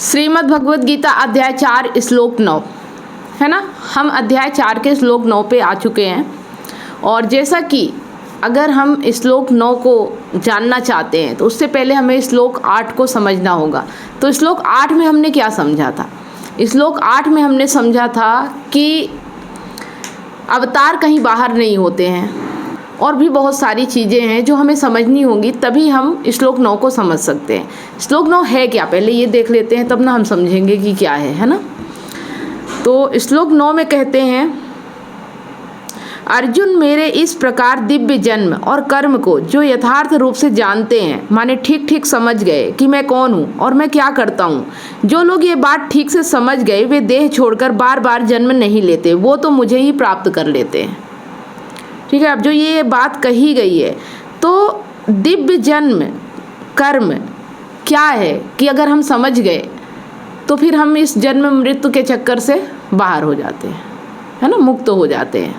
श्रीमद् भगवद गीता अध्याय 4 श्लोक 9 है ना। हम अध्याय 4 के श्लोक 9 पे आ चुके हैं। और जैसा कि अगर हम श्लोक 9 को जानना चाहते हैं तो उससे पहले हमें श्लोक 8 को समझना होगा। तो श्लोक 8 में हमने क्या समझा था? श्लोक 8 में हमने समझा था कि अवतार कहीं बाहर नहीं होते हैं और भी बहुत सारी चीज़ें हैं जो हमें समझनी होंगी, तभी हम श्लोक 9 को समझ सकते हैं। श्लोक 9 है क्या, पहले ये देख लेते हैं, तब ना हम समझेंगे कि क्या है ना। तो श्लोक 9 में कहते हैं, अर्जुन मेरे इस प्रकार दिव्य जन्म और कर्म को जो यथार्थ रूप से जानते हैं, माने ठीक ठीक समझ गए कि मैं कौन हूँ और मैं क्या करता हूँ, जो लोग ये बात ठीक से समझ गए वे देह छोड़कर बार बार जन्म नहीं लेते, वो तो मुझे ही प्राप्त कर लेते हैं। ठीक है, अब जो ये बात कही गई है, तो दिव्य जन्म कर्म क्या है कि अगर हम समझ गए तो फिर हम इस जन्म मृत्यु के चक्कर से बाहर हो जाते हैं, है ना, मुक्त हो जाते हैं।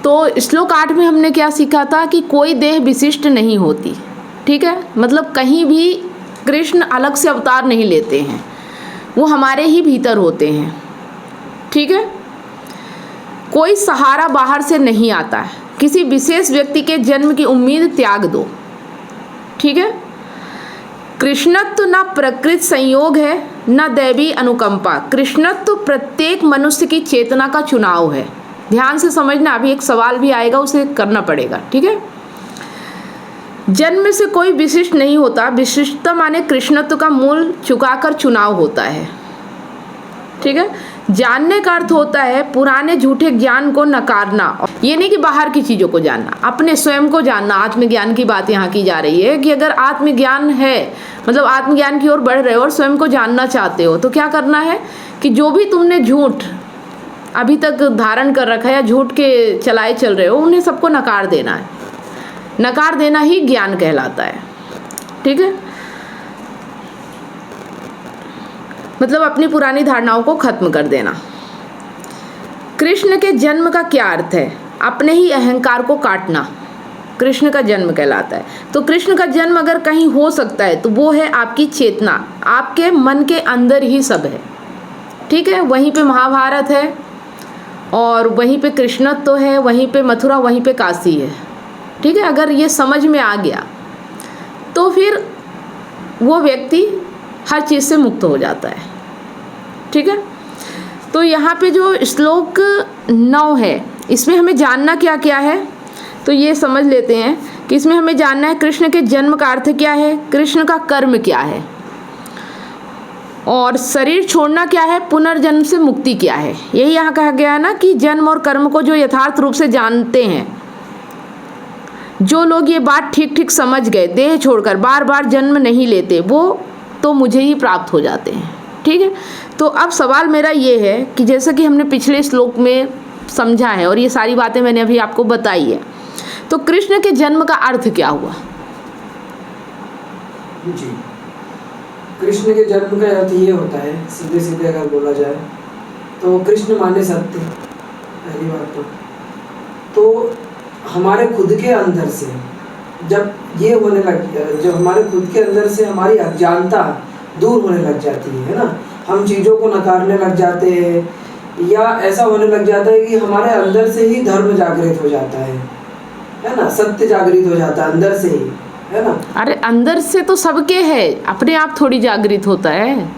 तो श्लोक 8 में हमने क्या सीखा था कि कोई देह विशिष्ट नहीं होती। ठीक है, मतलब कहीं भी कृष्ण अलग से अवतार नहीं लेते हैं, वो हमारे ही भीतर होते हैं। ठीक है, कोई सहारा बाहर से नहीं आता है। किसी विशेष व्यक्ति के जन्म की उम्मीद त्याग दो। ठीक है, कृष्णत्व न प्रकृति संयोग है न दैवी अनुकंपा। कृष्णत्व प्रत्येक मनुष्य की चेतना का चुनाव है। ध्यान से समझना, अभी एक सवाल भी आएगा, उसे करना पड़ेगा। ठीक है, जन्म से कोई विशिष्ट नहीं होता। विशिष्टता माने कृष्णत्व का मूल चुकाकर चुनाव होता है। ठीक है, जानने का अर्थ होता है पुराने झूठे ज्ञान को नकारना। ये नहीं कि बाहर की चीज़ों को जानना, अपने स्वयं को जानना। आत्मज्ञान की बात यहाँ की जा रही है कि अगर आत्मज्ञान है, मतलब आत्मज्ञान की ओर बढ़ रहे हो और स्वयं को जानना चाहते हो, तो क्या करना है कि जो भी तुमने झूठ अभी तक धारण कर रखा है या झूठ के चलाए चल रहे हो, उन्हें सबको नकार देना है। नकार देना ही ज्ञान कहलाता है। ठीक है, मतलब अपनी पुरानी धारणाओं को खत्म कर देना। कृष्ण के जन्म का क्या अर्थ है? अपने ही अहंकार को काटना कृष्ण का जन्म कहलाता है। तो कृष्ण का जन्म अगर कहीं हो सकता है तो वो है आपकी चेतना, आपके मन के अंदर ही सब है। ठीक है, वहीं पे महाभारत है और वहीं पे कृष्णत्व है, वहीं पे मथुरा, वहीं पे काशी है। ठीक है, अगर ये समझ में आ गया तो फिर वो व्यक्ति हर चीज़ से मुक्त हो जाता है। ठीक है, तो यहाँ पे जो श्लोक 9 है, इसमें हमें जानना क्या क्या है, तो ये समझ लेते हैं कि इसमें हमें जानना है कृष्ण के जन्म का अर्थ क्या है, कृष्ण का कर्म क्या है, और शरीर छोड़ना क्या है, पुनर्जन्म से मुक्ति क्या है। यही यहाँ कहा गया है ना कि जन्म और कर्म को जो यथार्थ रूप से जानते हैं, जो लोग ये बात ठीक ठीक समझ गए, देह छोड़कर बार बार जन्म नहीं लेते, वो तो मुझे ही प्राप्त हो जाते हैं। ठीक है, तो अब सवाल मेरा ये है कि जैसा कि हमने पिछले श्लोक में समझा है और ये सारी बातें मैंने अभी आपको बताई है, तो कृष्ण के जन्म का अर्थ क्या हुआ? जी, कृष्ण के जन्म का अर्थ ये होता है, सीधे सीधे अगर बोला जाए तो कृष्ण माने सत्य, पहली बात। तो हमारे खुद के अंदर से जब ये होने लग, जब हमारे खुद के अंदर से हमारी अज्ञानता दूर होने लग जाती है ना, हम चीज़ों को नकारने लग जाते हैं, या ऐसा होने लग जाता है कि हमारे अंदर से ही धर्म जागृत हो जाता है ना, सत्य जागृत हो जाता है अंदर से ही, है ना। अरे अंदर से तो सबके है, अपने आप थोड़ी जागृत होता है।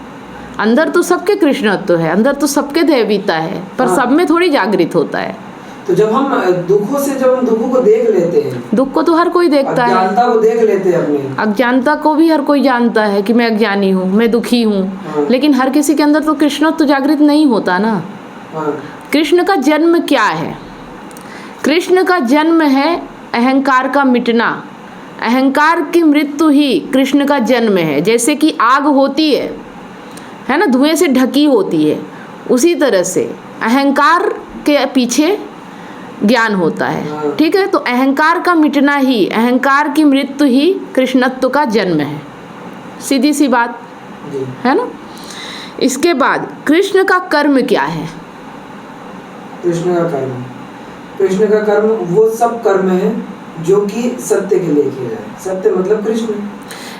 अंदर तो सबके कृष्णत्व है, अंदर तो सबके दैवीता है, पर हाँ। सब में थोड़ी जागृत होता है। तो जब हम दुखों को देख लेते हैं, दुख को तो हर कोई देखता है, अज्ञानता को देख लेते हैं, अपनी अज्ञानता को भी हर कोई जानता है कि मैं अज्ञानी हूँ, मैं दुखी हूँ। हाँ। लेकिन हर किसी के अंदर तो कृष्णत्व जागृत नहीं होता ना। हाँ। कृष्ण का जन्म क्या है? कृष्ण का जन्म है अहंकार का मिटना। अहंकार की मृत्यु ही कृष्ण का जन्म है। जैसे कि आग होती है ना, धुएं से ढकी होती है, उसी तरह से अहंकार के पीछे ज्ञान होता है। ठीक है, तो अहंकार का मिटना ही, अहंकार की मृत्यु ही कृष्णत्व का जन्म है। सीधी सी बात है ना। इसके बाद कृष्ण का कर्म क्या है? कृष्ण का कर्म वो सब कर्म है जो कि सत्य के लिए किया जाए। सत्य मतलब कृष्ण।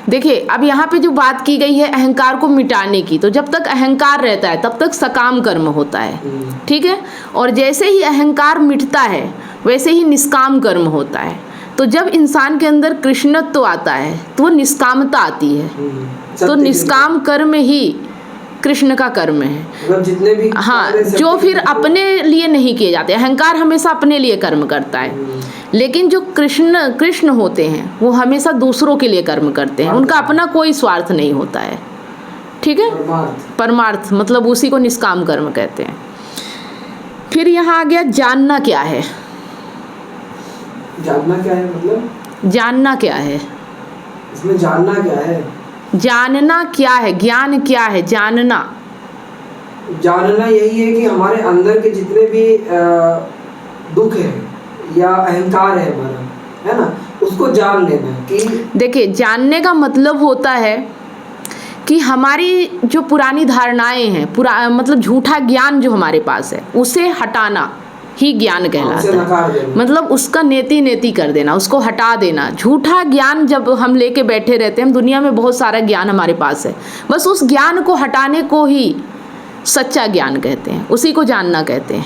देखिए अब यहाँ पे जो बात की गई है अहंकार को मिटाने की, तो जब तक अहंकार रहता है तब तक सकाम कर्म होता है, ठीक है। और जैसे ही अहंकार मिटता है वैसे ही निष्काम कर्म होता है। तो जब इंसान के अंदर कृष्णत्व आता है तो वो निष्कामता आती है, तो निष्काम कर्म ही कृष्ण का कर्म है। मतलब जितने भी हाँ, जो फिर अपने लिए नहीं किए जाते। अहंकार हमेशा अपने लिए कर्म करता है, लेकिन जो कृष्ण होते हैं वो हमेशा दूसरों के लिए कर्म करते हैं, उनका अपना कोई स्वार्थ नहीं होता है, ठीक है। परमार्थ मतलब उसी को निष्काम कर्म कहते हैं। फिर यहाँ आ गया जानना क्या है। जानना क्या है मतलब? जानना क्या है, इसमें जानना क्या है? जानना क्या है, ज्ञान क्या है, जानना यही है कि हमारे अंदर के जितने भी दुख है या अहंकार है हमारा, है ना, उसको जान लेना। कि देखिए जानने का मतलब होता है कि हमारी जो पुरानी धारणाएं हैं, मतलब झूठा ज्ञान जो हमारे पास है उसे हटाना ही ज्ञान कहलाता है। मतलब उसका नेति कर देना, उसको हटा देना। झूठा ज्ञान जब हम लेके बैठे रहते हैं, दुनिया में बहुत सारा ज्ञान हमारे पास है, बस उस ज्ञान को हटाने को ही सच्चा ज्ञान कहते हैं, उसी को जानना कहते हैं,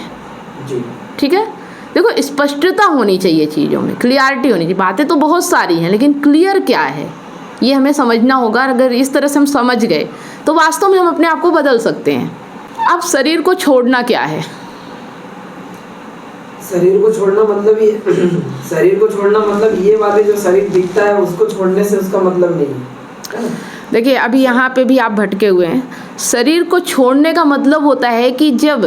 ठीक है। देखो स्पष्टता होनी चाहिए चीज़ों में, क्लियरिटी होनी चाहिए। बातें तो बहुत सारी हैं लेकिन क्लियर क्या है ये हमें समझना होगा। अगर इस तरह से हम समझ गए तो वास्तव में हम अपने आप को बदल सकते हैं। अब शरीर को छोड़ना क्या है? शरीर को छोड़ना मतलब ये बात है, जो शरीर दिखता है उसको छोड़ने से उसका मतलब नहीं है। देखिए अभी यहाँ पे भी आप भटके हुए हैं। शरीर को छोड़ने का मतलब होता है कि जब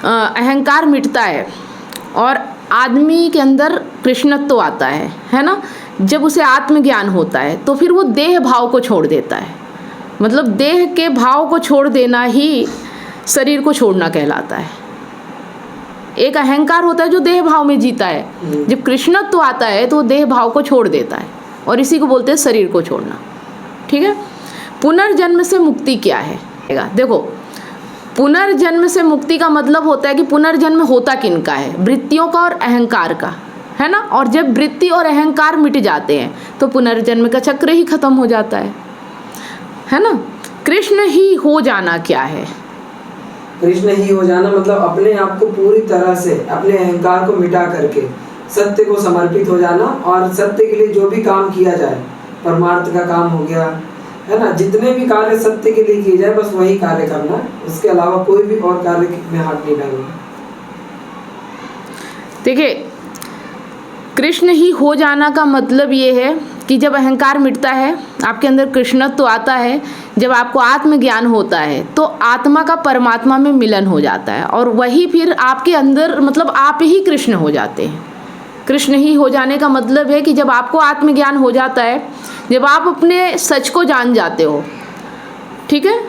अहंकार मिटता है और आदमी के अंदर कृष्णत्व आता है ना, जब उसे आत्मज्ञान होता है तो फिर वो देह भाव को छोड़ देता है। मतलब देह के भाव को छोड़ देना ही शरीर को छोड़ना कहलाता है। एक अहंकार होता है जो देह भाव में जीता है, जब कृष्णत्व आता है तो वो देह भाव को छोड़ देता है, और इसी को बोलते हैं शरीर को छोड़ना, ठीक है। पुनर्जन्म से मुक्ति क्या है? देखो पुनर्जन्म से मुक्ति का मतलब होता है कि पुनर्जन्म होता किनका है? वृत्तियों का और अहंकार का, है ना। और जब वृत्ति और अहंकार मिट जाते हैं तो पुनर्जन्म का चक्र ही खत्म हो जाता है ना। कृष्ण ही हो जाना क्या है? कृष्ण ही हो जाना मतलब अपने आप को पूरी तरह से, अपने अहंकार को मिटा करके सत्य को समर्पित हो जाना, और सत्य के लिए जो भी काम किया जाए, परमार्थ का काम हो गया, है ना, जितने भी कार्य सत्य के लिए किए जाए बस वही कार्य करना, उसके अलावा कोई भी और कार्य में हाथ नहीं डालना। देखिए कृष्ण ही हो जाना का मतलब ये है कि जब अहंकार मिटता है, आपके अंदर कृष्णत्व तो आता है, जब आपको आत्मज्ञान होता है तो आत्मा का परमात्मा में मिलन हो जाता है, और वही फिर आपके अंदर मतलब आप ही कृष्ण हो जाते हैं। कृष्ण ही हो जाने का मतलब है कि जब आपको आत्मज्ञान हो जाता है, जब आप अपने सच को जान जाते हो, ठीक है,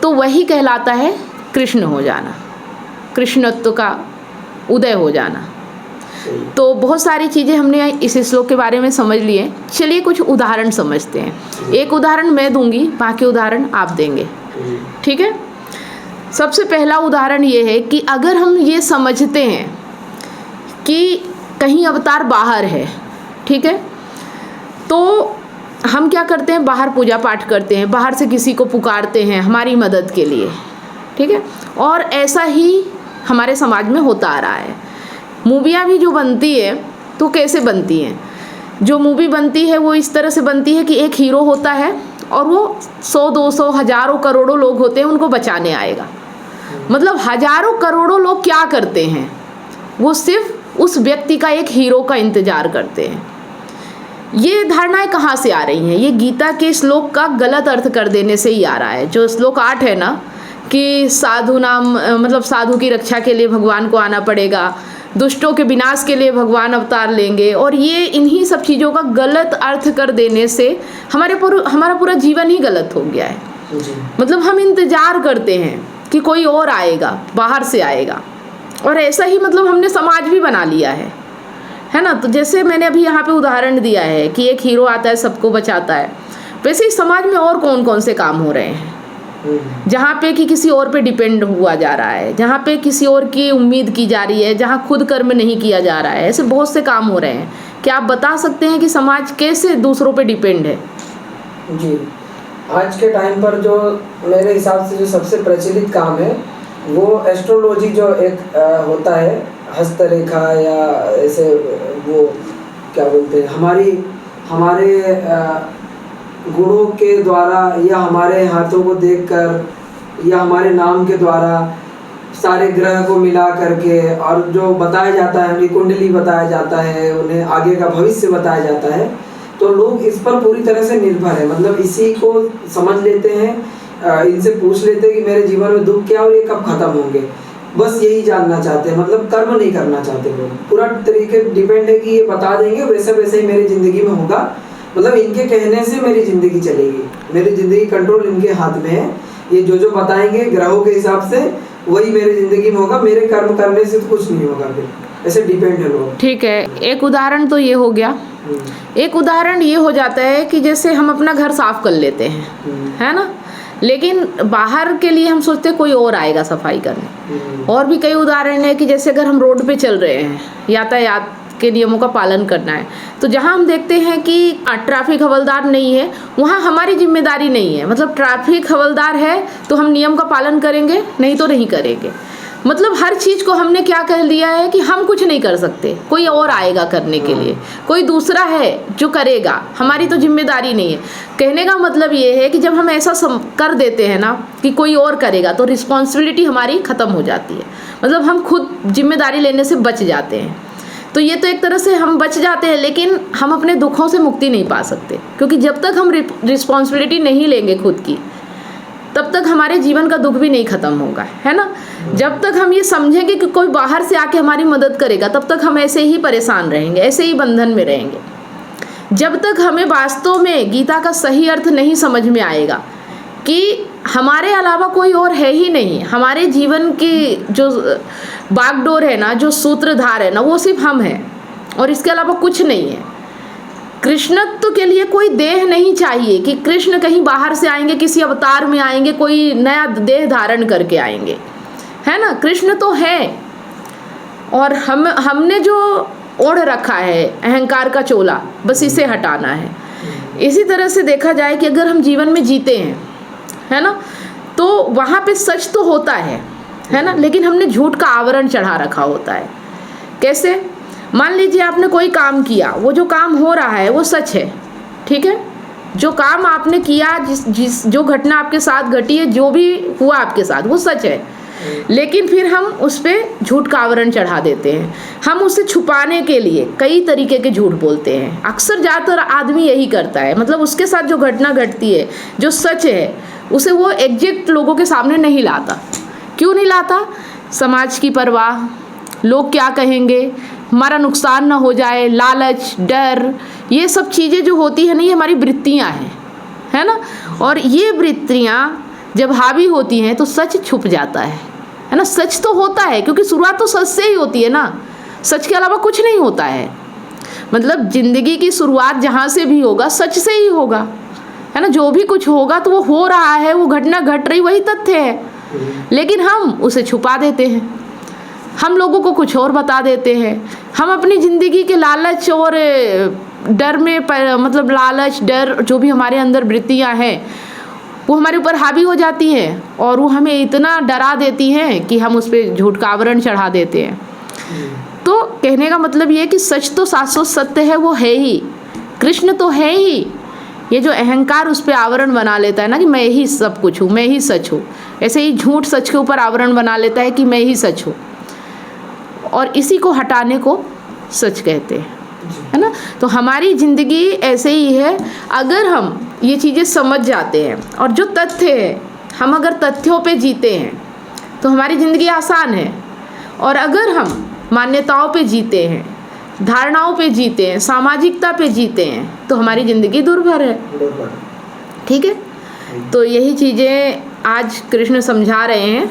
तो वही कहलाता है कृष्ण हो जाना, कृष्णत्व का उदय हो जाना। तो बहुत सारी चीज़ें हमने इस श्लोक के बारे में समझ लिए। चलिए कुछ उदाहरण समझते हैं। एक उदाहरण मैं दूंगी, बाकी उदाहरण आप देंगे, ठीक है। सबसे पहला उदाहरण ये है कि अगर हम ये समझते हैं कि कहीं अवतार बाहर है, ठीक है, तो हम क्या करते हैं, बाहर पूजा पाठ करते हैं, बाहर से किसी को पुकारते हैं हमारी मदद के लिए, ठीक है। और ऐसा ही हमारे समाज में होता आ रहा है। मूवियाँ भी जो बनती है तो कैसे बनती हैं? जो मूवी बनती है वो इस तरह से बनती है कि एक हीरो होता है और वो 100-200 हज़ारों करोड़ों लोग होते हैं उनको बचाने आएगा। मतलब हज़ारों करोड़ों लोग क्या करते हैं, वो सिर्फ उस व्यक्ति का, एक हीरो का इंतज़ार करते हैं। ये धारणाएं कहाँ से आ रही हैं? ये गीता के श्लोक का गलत अर्थ कर देने से ही आ रहा है। जो श्लोक 8 है ना, कि साधु नाम मतलब साधु की रक्षा के लिए भगवान को आना पड़ेगा, दुष्टों के विनाश के लिए भगवान अवतार लेंगे, और ये इन्हीं सब चीज़ों का गलत अर्थ कर देने से हमारा पूरा जीवन ही गलत हो गया है। मतलब हम इंतज़ार करते हैं कि कोई और आएगा, बाहर से आएगा, और ऐसा ही मतलब हमने समाज भी बना लिया है ना। तो जैसे मैंने अभी यहाँ पे उदाहरण दिया है कि एक हीरो आता है सबको बचाता है, वैसे ही समाज में और कौन कौन से काम हो रहे हैं जहाँ पे कि किसी और पे डिपेंड हुआ जा रहा है, जहाँ पे किसी और की उम्मीद की जा रही है, जहाँ खुद कर्म नहीं किया जा रहा है। ऐसे बहुत से काम हो रहे हैं। क्या आप बता सकते हैं कि समाज कैसे दूसरों पे डिपेंड है? जी, आज के टाइम पर जो मेरे हिसाब से जो सबसे प्रचलित काम है वो एस्ट्रोलॉजी, जो एक होता है हस्तरेखा या ऐसे वो क्या बोलते हैं, हमारे गुणों के द्वारा या हमारे हाथों को देखकर या हमारे नाम के द्वारा सारे ग्रह को मिला करके और जो बताया जाता है, उन्हें कुंडली बताया जाता है, उन्हें आगे का भविष्य बताया जाता है, तो लोग इस पर पूरी तरह से निर्भर है। मतलब इसी को समझ लेते हैं, इनसे पूछ लेते हैं कि मेरे जीवन में दुख क्या और ये कब खत्म होंगे, बस यही जानना चाहते हैं। मतलब कर्म नहीं करना चाहते लोग, पूरा तरीके डिपेंड है कि ये बता देंगे वैसे वैसे ही मेरी ज़िंदगी में होगा, मतलब इनके कहने से मेरी ज़िंदगी चलेगी, मेरी ज़िंदगी कंट्रोल इनके हाथ में है, ये जो बताएंगे ग्रहों के हिसाब से वही मेरी ज़िंदगी में होगा, मेरे कर्म करने से तो कुछ नहीं होगा, फिर ऐसे डिपेंड है लोग। ठीक है, एक उदाहरण तो ये हो गया। एक उदाहरण ये हो जाता है कि जैसे हम अपना घर साफ कर लेते हैं, है ना, लेकिन बाहर के लिए हम सोचते हैं कोई और आएगा सफाई करने। और भी कई उदाहरण है कि जैसे अगर हम रोड पे चल रहे हैं, यातायात के नियमों का पालन करना है, तो जहाँ हम देखते हैं कि ट्रैफिक हवलदार नहीं है, वहाँ हमारी जिम्मेदारी नहीं है। मतलब ट्रैफिक हवलदार है तो हम नियम का पालन करेंगे, नहीं तो नहीं करेंगे। मतलब हर चीज़ को हमने क्या कह लिया है कि हम कुछ नहीं कर सकते, कोई और आएगा करने के लिए, कोई दूसरा है जो करेगा, हमारी तो जिम्मेदारी नहीं है। कहने का मतलब ये है कि जब हम ऐसा कर देते हैं ना कि कोई और करेगा, तो रिस्पॉन्सिबिलिटी हमारी ख़त्म हो जाती है। मतलब हम खुद जिम्मेदारी लेने से बच जाते हैं। तो ये तो एक तरह से हम बच जाते हैं, लेकिन हम अपने दुखों से मुक्ति नहीं पा सकते, क्योंकि जब तक हम रिस्पॉन्सिबिलिटी नहीं लेंगे खुद की, तब तक हमारे जीवन का दुख भी नहीं खत्म होगा, है ना। जब तक हम ये समझेंगे कि कोई बाहर से आके हमारी मदद करेगा, तब तक हम ऐसे ही परेशान रहेंगे, ऐसे ही बंधन में रहेंगे। जब तक हमें वास्तव में गीता का सही अर्थ नहीं समझ में आएगा कि हमारे अलावा कोई और है ही नहीं, हमारे जीवन की जो बागडोर है ना, जो सूत्रधार है ना, वो सिर्फ हम हैं और इसके अलावा कुछ नहीं है। कृष्णत्व के लिए कोई देह नहीं चाहिए कि कृष्ण कहीं बाहर से आएंगे, किसी अवतार में आएंगे, कोई नया देह धारण करके आएंगे, है ना। कृष्ण तो है, और हमने जो ओढ़ रखा है अहंकार का चोला, बस इसे हटाना है। इसी तरह से देखा जाए कि अगर हम जीवन में जीते हैं, है ना, तो वहाँ पे सच तो होता है ना, लेकिन हमने झूठ का आवरण चढ़ा रखा होता है। कैसे? मान लीजिए आपने कोई काम किया, वो जो काम हो रहा है वो सच है, ठीक है, जो काम आपने किया, जो घटना आपके साथ घटी है, जो भी हुआ आपके साथ, वो सच है, लेकिन फिर हम उस पर झूठ का आवरण चढ़ा देते हैं। हम उसे छुपाने के लिए कई तरीके के झूठ बोलते हैं। अक्सर ज़्यादातर आदमी यही करता है। मतलब उसके साथ जो घटना घटती है, जो सच है, उसे वो एग्जैक्ट लोगों के सामने नहीं लाता। क्यों नहीं लाता? समाज की परवाह, लोग क्या कहेंगे, हमारा नुकसान ना हो जाए, लालच, डर, ये सब चीज़ें जो होती है ना, ये हमारी वृत्तियाँ हैं, है ना। और ये वृत्तियाँ जब हावी होती हैं तो सच छुप जाता है ना। सच तो होता है, क्योंकि शुरुआत तो सच से ही होती है ना, सच के अलावा कुछ नहीं होता है। मतलब ज़िंदगी की शुरुआत जहाँ से भी होगा, सच से ही होगा, है ना। जो भी कुछ होगा तो वो हो रहा है, वो घटना घट रही, वही तथ्य है, लेकिन हम उसे छुपा देते हैं, हम लोगों को कुछ और बता देते हैं। हम अपनी ज़िंदगी के लालच और डर में मतलब लालच, डर, जो भी हमारे अंदर वृत्तियाँ हैं, वो हमारे ऊपर हावी हो जाती हैं और वो हमें इतना डरा देती हैं कि हम उस पर झूठ का आवरण चढ़ा देते हैं। तो कहने का मतलब ये है कि सच तो शाश्वत सत्य है, वो है ही, कृष्ण तो है ही। ये जो अहंकार उस पर आवरण बना लेता है ना कि मैं ही सब कुछ हूँ, मैं ही सच हूँ, ऐसे ही झूठ सच के ऊपर आवरण बना लेता है कि मैं ही सच हूँ, और इसी को हटाने को सच कहते हैं, है ना। तो हमारी ज़िंदगी ऐसे ही है। अगर हम ये चीज़ें समझ जाते हैं और जो तथ्य है, हम अगर तथ्यों पे जीते हैं तो हमारी ज़िंदगी आसान है। और अगर हम मान्यताओं पे जीते हैं, धारणाओं पे जीते हैं, सामाजिकता पे जीते हैं, तो हमारी ज़िंदगी दुर्भर है, ठीक है। तो यही चीज़ें आज कृष्ण समझा रहे हैं।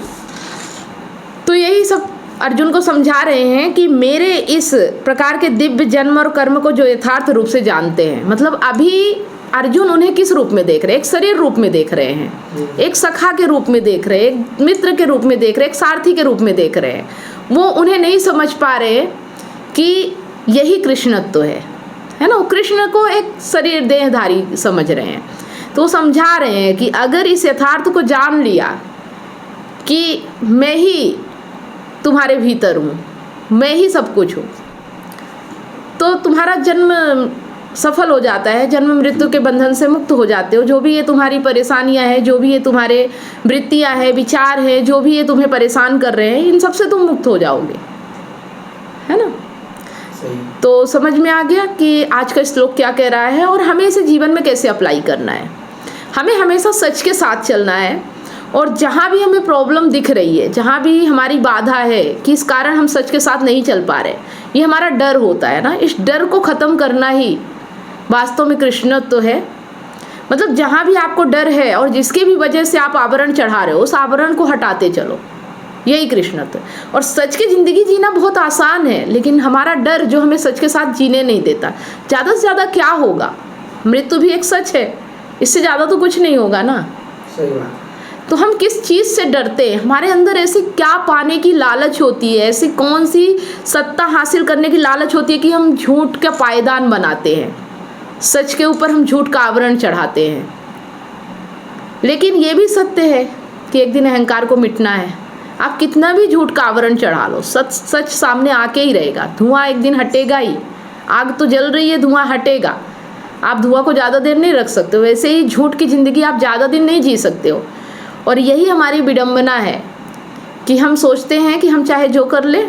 तो यही सब अर्जुन को समझा रहे हैं कि मेरे इस प्रकार के दिव्य जन्म और कर्म को जो यथार्थ रूप से जानते हैं, मतलब अभी अर्जुन उन्हें किस रूप में देख रहे हैं? एक शरीर रूप में देख रहे हैं, एक सखा के रूप में देख रहे हैं, एक मित्र के रूप में देख रहे हैं, एक सारथी के रूप में देख रहे हैं। वो उन्हें नहीं समझ पा रहे कि यही कृष्णत्व है ना। वो कृष्ण को एक शरीर देहधारी समझ रहे हैं। तो समझा रहे हैं कि अगर इस यथार्थ को जान लिया कि मैं ही तुम्हारे भीतर हूँ, मैं ही सब कुछ हूँ, तो तुम्हारा जन्म सफल हो जाता है, जन्म मृत्यु के बंधन से मुक्त हो जाते हो। जो भी ये तुम्हारी परेशानियां हैं, जो भी ये तुम्हारे वृत्तियां हैं, विचार हैं, जो भी ये तुम्हें परेशान कर रहे हैं, इन सब से तुम मुक्त हो जाओगे, है ना। सही। तो समझ में आ गया कि आज का श्लोक क्या कह रहा है और हमें इसे जीवन में कैसे अप्लाई करना है। हमें हमेशा सच के साथ चलना है, और जहाँ भी हमें प्रॉब्लम दिख रही है, जहाँ भी हमारी बाधा है कि इस कारण हम सच के साथ नहीं चल पा रहे, ये हमारा डर होता है ना, इस डर को ख़त्म करना ही वास्तव में कृष्णत्व है। मतलब जहाँ भी आपको डर है और जिसकी भी वजह से आप आवरण चढ़ा रहे हो, उस आवरण को हटाते चलो, यही कृष्णत्व। और सच की ज़िंदगी जीना बहुत आसान है, लेकिन हमारा डर जो हमें सच के साथ जीने नहीं देता। ज़्यादा से ज़्यादा क्या होगा, मृत्यु भी एक सच है, इससे ज़्यादा तो कुछ नहीं होगा ना। सही बात। तो हम किस चीज़ से डरते हैं, हमारे अंदर ऐसी क्या पाने की लालच होती है, ऐसी कौन सी सत्ता हासिल करने की लालच होती है कि हम झूठ का पायदान बनाते हैं, सच के ऊपर हम झूठ का आवरण चढ़ाते हैं। लेकिन ये भी सत्य है कि एक दिन अहंकार को मिटना है। आप कितना भी झूठ का आवरण चढ़ा लो, सच सामने आके ही रहेगा। धुआं एक दिन हटेगा ही, आग तो जल रही है, धुआं हटेगा। आप धुआं को ज़्यादा देर नहीं रख सकते हो, वैसे ही झूठ की ज़िंदगी आप ज़्यादा दिन नहीं जी सकते हो। और यही हमारी विडंबना है कि हम सोचते हैं कि हम चाहे जो कर ले,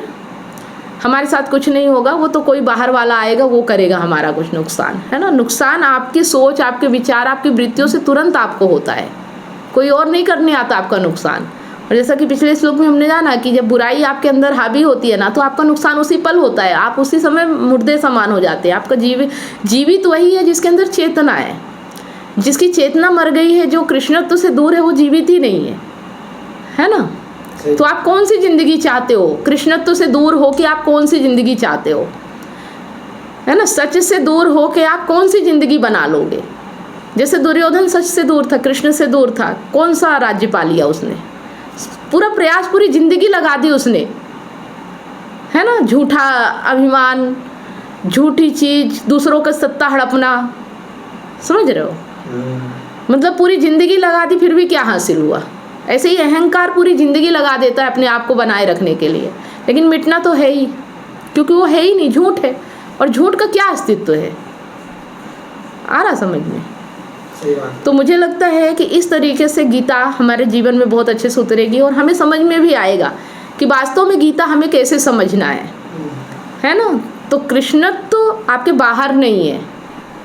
हमारे साथ कुछ नहीं होगा, वो तो कोई बाहर वाला आएगा, वो करेगा हमारा कुछ नुकसान, है ना। नुकसान आपकी सोच, आपके विचार, आपकी वृत्तियों से तुरंत आपको होता है, कोई और नहीं करने आता आपका नुकसान। और जैसा कि पिछले श्लोक में हमने जाना कि जब बुराई आपके अंदर हावी होती है ना, तो आपका नुकसान उसी पल होता है, आप उसी समय मुर्दे समान हो जाते हैं। आपका जीवित वही है जिसके अंदर चेतना है। जिसकी चेतना मर गई है, जो कृष्णत्व से दूर है, वो जीवित ही नहीं है ना। तो आप कौन सी जिंदगी चाहते हो, कृष्णत्व से दूर हो के आप कौन सी जिंदगी चाहते हो, है ना। सच से दूर हो के आप कौन सी जिंदगी बना लोगे। जैसे दुर्योधन सच से दूर था, कृष्ण से दूर था, कौन सा राज्य पा लिया उसने, पूरा प्रयास, पूरी जिंदगी लगा दी उसने, है ना। झूठा अभिमान, झूठी चीज, दूसरों का सत्ता हड़पना, समझ रहे हो। मतलब पूरी जिंदगी लगा दी, फिर भी क्या हासिल हुआ। ऐसे ही अहंकार पूरी जिंदगी लगा देता है अपने आप को बनाए रखने के लिए, लेकिन मिटना तो है ही, क्योंकि वो है ही नहीं, झूठ है। और झूठ का क्या अस्तित्व है, आ रहा समझ में। तो मुझे लगता है कि इस तरीके से गीता हमारे जीवन में बहुत अच्छे से उतरेगी और हमें समझ में भी आएगा कि वास्तव में गीता हमें कैसे समझना है ना। तो कृष्णत्व तो आपके बाहर नहीं है,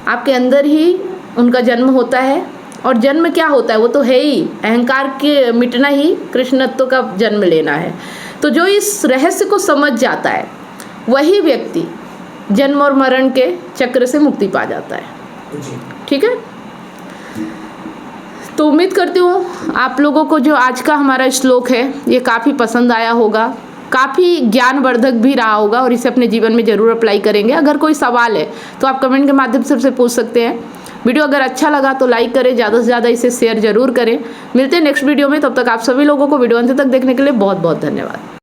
आपके अंदर ही उनका जन्म होता है। और जन्म क्या होता है, वो तो है ही, अहंकार के मिटना ही कृष्णत्व का जन्म लेना है। तो जो इस रहस्य को समझ जाता है, वही व्यक्ति जन्म और मरण के चक्र से मुक्ति पा जाता है। ठीक है। तो उम्मीद करती हूँ आप लोगों को जो आज का हमारा श्लोक है ये काफ़ी पसंद आया होगा, काफ़ी ज्ञानवर्धक भी रहा होगा, और इसे अपने जीवन में ज़रूर अप्लाई करेंगे। अगर कोई सवाल है तो आप कमेंट के माध्यम से पूछ सकते हैं। वीडियो अगर अच्छा लगा तो लाइक करें, ज़्यादा से ज़्यादा इसे शेयर जरूर करें। मिलते हैं नेक्स्ट वीडियो में, तब तक आप सभी लोगों को वीडियो अंत तक देखने के लिए बहुत बहुत धन्यवाद।